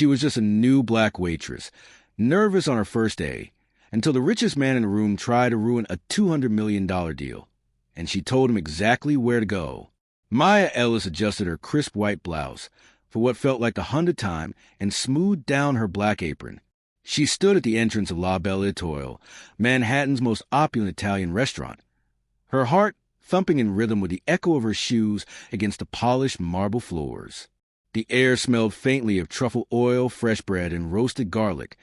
She was just a new black waitress, nervous on her first day, until the richest man in the room tried to ruin a $200 million deal, and she told him exactly where to go. Maya Ellis adjusted her crisp white blouse for what felt like the 100th time and smoothed down her black apron. She stood at the entrance of La Belle Étoile, Manhattan's most opulent Italian restaurant, her heart thumping in rhythm with the echo of her shoes against the polished marble floors. The air smelled faintly of truffle oil, fresh bread, and roasted garlic,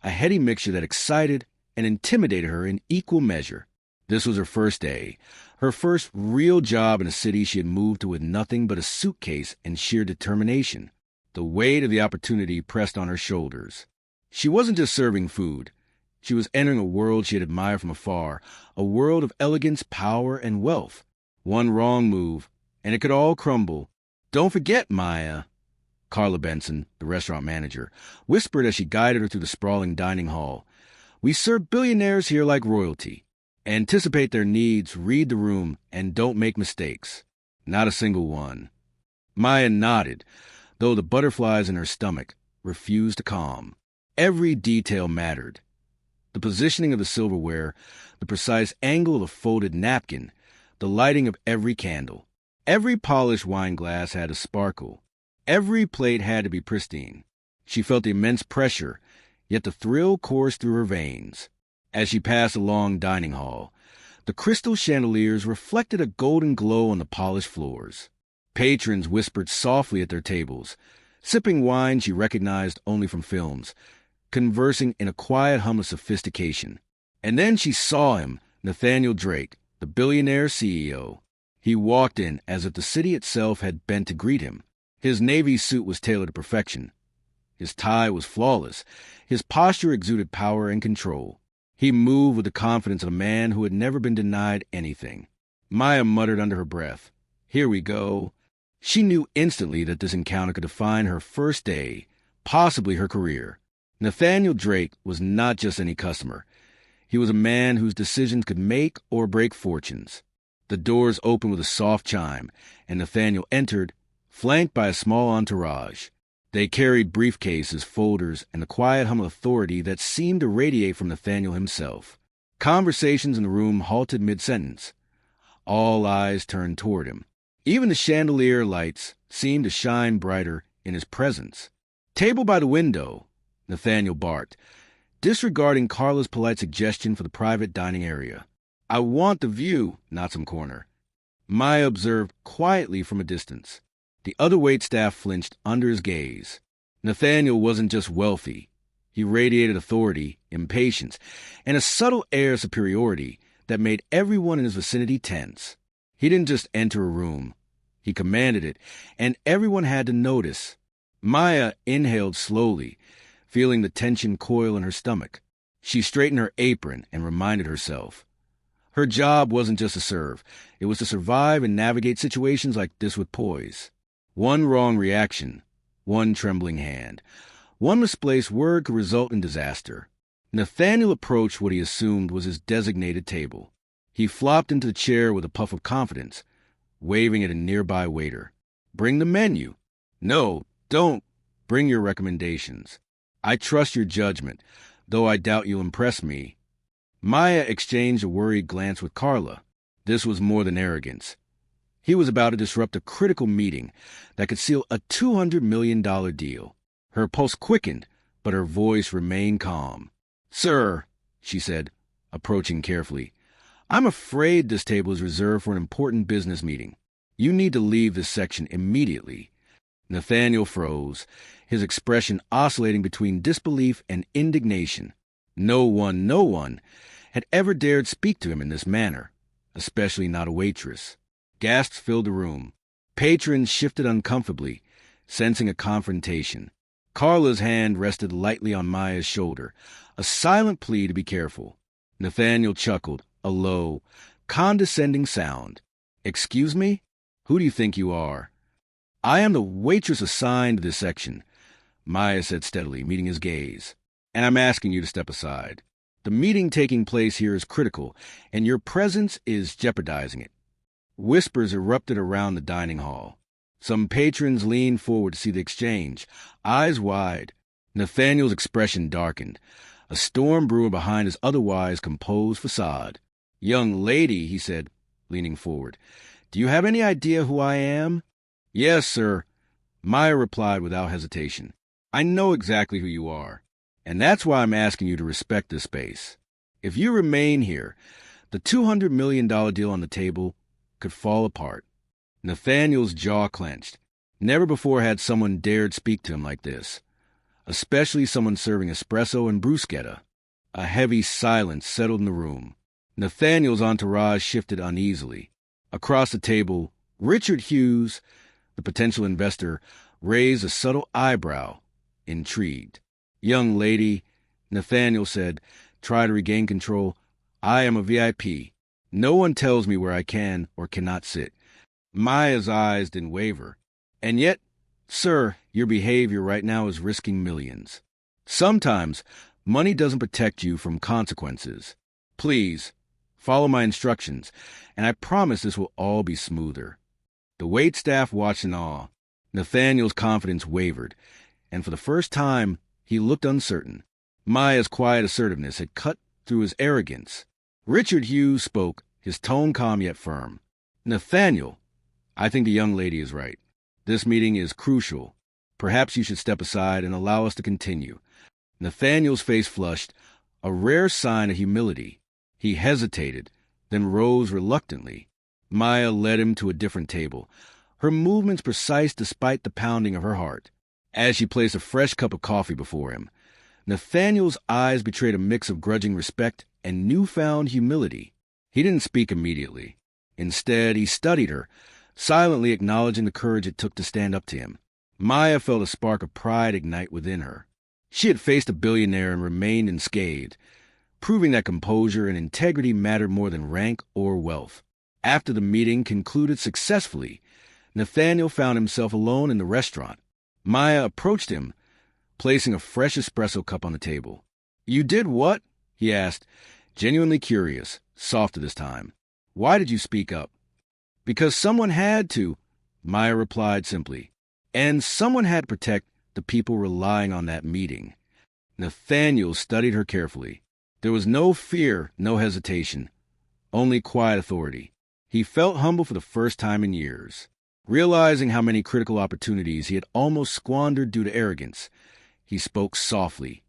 a heady mixture that excited and intimidated her in equal measure. This was her first day, her first real job in a city she had moved to with nothing but a suitcase and sheer determination. The weight of the opportunity pressed on her shoulders. She wasn't just serving food. She was entering a world she had admired from afar, a world of elegance, power, and wealth. One wrong move, and it could all crumble. "Don't forget, Maya," Carla Benson, the restaurant manager, whispered as she guided her through the sprawling dining hall. "We serve billionaires here like royalty. Anticipate their needs, read the room, and don't make mistakes." Not a single one. Maya nodded, though the butterflies in her stomach refused to calm. Every detail mattered. The positioning of the silverware, the precise angle of the folded napkin, the lighting of every candle. Every polished wine glass had a sparkle. Every plate had to be pristine. She felt the immense pressure, yet the thrill coursed through her veins. As she passed along the dining hall, the crystal chandeliers reflected a golden glow on the polished floors. Patrons whispered softly at their tables, sipping wine she recognized only from films, conversing in a quiet hum of sophistication. And then she saw him, Nathaniel Drake, the billionaire CEO. He walked in as if the city itself had bent to greet him. His navy suit was tailored to perfection. His tie was flawless. His posture exuded power and control. He moved with the confidence of a man who had never been denied anything. Maya muttered under her breath, "Here we go." She knew instantly that this encounter could define her first day, possibly her career. Nathaniel Drake was not just any customer. He was a man whose decisions could make or break fortunes. The doors opened with a soft chime, and Nathaniel entered, flanked by a small entourage. They carried briefcases, folders, and the quiet hum of authority that seemed to radiate from Nathaniel himself. Conversations in the room halted mid-sentence. All eyes turned toward him. Even the chandelier lights seemed to shine brighter in his presence. "Table by the window," Nathaniel barked, disregarding Carla's polite suggestion for the private dining area. "I want the view, not some corner." Maya observed quietly from a distance. The other waitstaff flinched under his gaze. Nathaniel wasn't just wealthy. He radiated authority, impatience, and a subtle air of superiority that made everyone in his vicinity tense. He didn't just enter a room. He commanded it, and everyone had to notice. Maya inhaled slowly, feeling the tension coil in her stomach. She straightened her apron and reminded herself. Her job wasn't just to serve. It was to survive and navigate situations like this with poise. One wrong reaction, one trembling hand, one misplaced word could result in disaster. Nathaniel approached what he assumed was his designated table. He flopped into the chair with a puff of confidence, waving at a nearby waiter. "Bring the menu." "No, don't. Bring your recommendations. I trust your judgment, though I doubt you'll impress me." Maya exchanged a worried glance with Carla. This was more than arrogance. He was about to disrupt a critical meeting that could seal a $200 million deal. Her pulse quickened, but her voice remained calm. "Sir," she said, approaching carefully, "I'm afraid this table is reserved for an important business meeting. You need to leave this section immediately." Nathaniel froze, his expression oscillating between disbelief and indignation. No one had ever dared speak to him in this manner, especially not a waitress. Gasps filled the room. Patrons shifted uncomfortably, sensing a confrontation. Carla's hand rested lightly on Maya's shoulder, a silent plea to be careful. Nathaniel chuckled, a low, condescending sound. "Excuse me? Who do you think you are?" "I am the waitress assigned to this section," Maya said steadily, meeting his gaze. "And I'm asking you to step aside. The meeting taking place here is critical, and your presence is jeopardizing it." Whispers erupted around the dining hall. Some patrons leaned forward to see the exchange, eyes wide. Nathaniel's expression darkened, a storm brewing behind his otherwise composed facade. "Young lady," he said, leaning forward, "do you have any idea who I am?" "Yes, sir," Maya replied without hesitation. "I know exactly who you are, and that's why I'm asking you to respect this space. If you remain here, the $200 million deal on the table could fall apart." Nathaniel's jaw clenched. Never before had someone dared speak to him like this, especially someone serving espresso and bruschetta. A heavy silence settled in the room. Nathaniel's entourage shifted uneasily. Across the table, Richard Hughes, the potential investor, raised a subtle eyebrow, intrigued. "Young lady," Nathaniel said, "try to regain control. I am a VIP. No one tells me where I can or cannot sit." Maya's eyes didn't waver. "And yet, sir, your behavior right now is risking millions. Sometimes money doesn't protect you from consequences. Please, follow my instructions, and I promise this will all be smoother." The waitstaff watched in awe. Nathaniel's confidence wavered, and for the first time, he looked uncertain. Maya's quiet assertiveness had cut through his arrogance. Richard Hughes spoke, his tone calm yet firm. "Nathaniel, I think the young lady is right. This meeting is crucial. Perhaps you should step aside and allow us to continue." Nathaniel's face flushed, a rare sign of humility. He hesitated, then rose reluctantly. Maya led him to a different table, her movements precise despite the pounding of her heart. As she placed a fresh cup of coffee before him, Nathaniel's eyes betrayed a mix of grudging respect and newfound humility. He didn't speak immediately. Instead, he studied her, silently acknowledging the courage it took to stand up to him. Maya felt a spark of pride ignite within her. She had faced a billionaire and remained unscathed, proving that composure and integrity mattered more than rank or wealth. After the meeting concluded successfully, Nathaniel found himself alone in the restaurant. Maya approached him, placing a fresh espresso cup on the table. "You did what?" he asked, genuinely curious, softer this time. "Why did you speak up?" "Because someone had to," Maya replied simply. "And someone had to protect the people relying on that meeting." Nathaniel studied her carefully. There was no fear, no hesitation, only quiet authority. He felt humble for the first time in years. Realizing how many critical opportunities he had almost squandered due to arrogance, he spoke softly.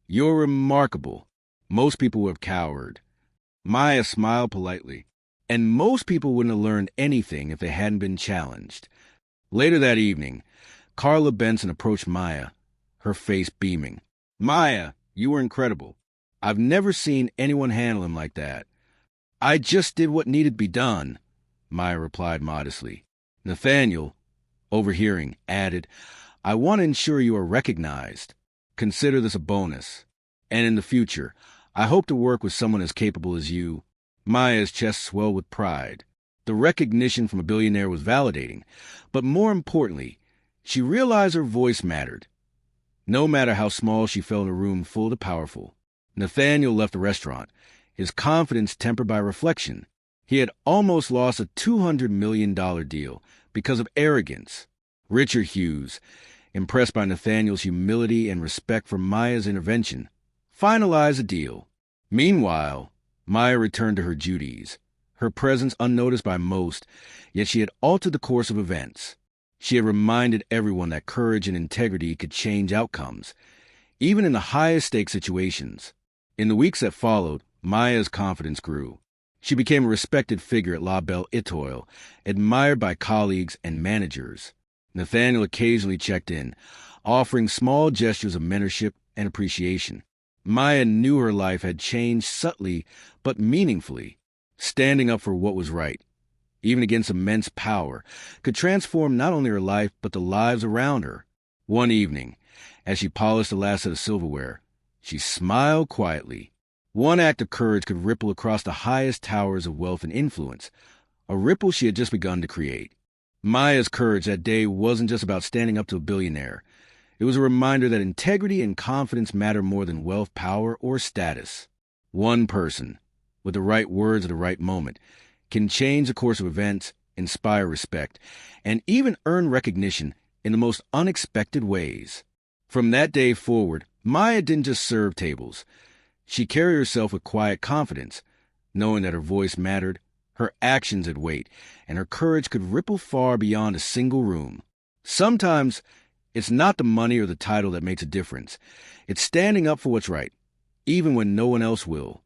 "You're remarkable. Most people would have cowered." Maya smiled politely. "And most people wouldn't have learned anything if they hadn't been challenged." Later that evening, Carla Benson approached Maya, her face beaming. "Maya, you were incredible. I've never seen anyone handle him like that." "I just did what needed to be done," Maya replied modestly. Nathaniel, overhearing, added, "I want to ensure you are recognized. Consider this a bonus. And in the future, I hope to work with someone as capable as you." Maya's chest swelled with pride. The recognition from a billionaire was validating, but more importantly, she realized her voice mattered. No matter how small she felt in a room full of powerful. Nathaniel left the restaurant, his confidence tempered by reflection. He had almost lost a $200 million deal because of arrogance. Richard Hughes, impressed by Nathaniel's humility and respect for Maya's intervention, finalized the deal. Meanwhile, Maya returned to her duties, her presence unnoticed by most, yet she had altered the course of events. She had reminded everyone that courage and integrity could change outcomes, even in the highest stakes situations. In the weeks that followed, Maya's confidence grew. She became a respected figure at La Belle Étoile, admired by colleagues and managers. Nathaniel occasionally checked in, offering small gestures of mentorship and appreciation. Maya knew her life had changed subtly but meaningfully. Standing up for what was right, even against immense power, could transform not only her life but the lives around her. One evening, as she polished the last set of silverware, she smiled quietly. One act of courage could ripple across the highest towers of wealth and influence, a ripple she had just begun to create. Maya's courage that day wasn't just about standing up to a billionaire. It was a reminder that integrity and confidence matter more than wealth, power, or status. One person, with the right words at the right moment, can change the course of events, inspire respect, and even earn recognition in the most unexpected ways. From that day forward, Maya didn't just serve tables. She carried herself with quiet confidence, knowing that her voice mattered, her actions had weight, and her courage could ripple far beyond a single room. Sometimes, it's not the money or the title that makes a difference. It's standing up for what's right, even when no one else will.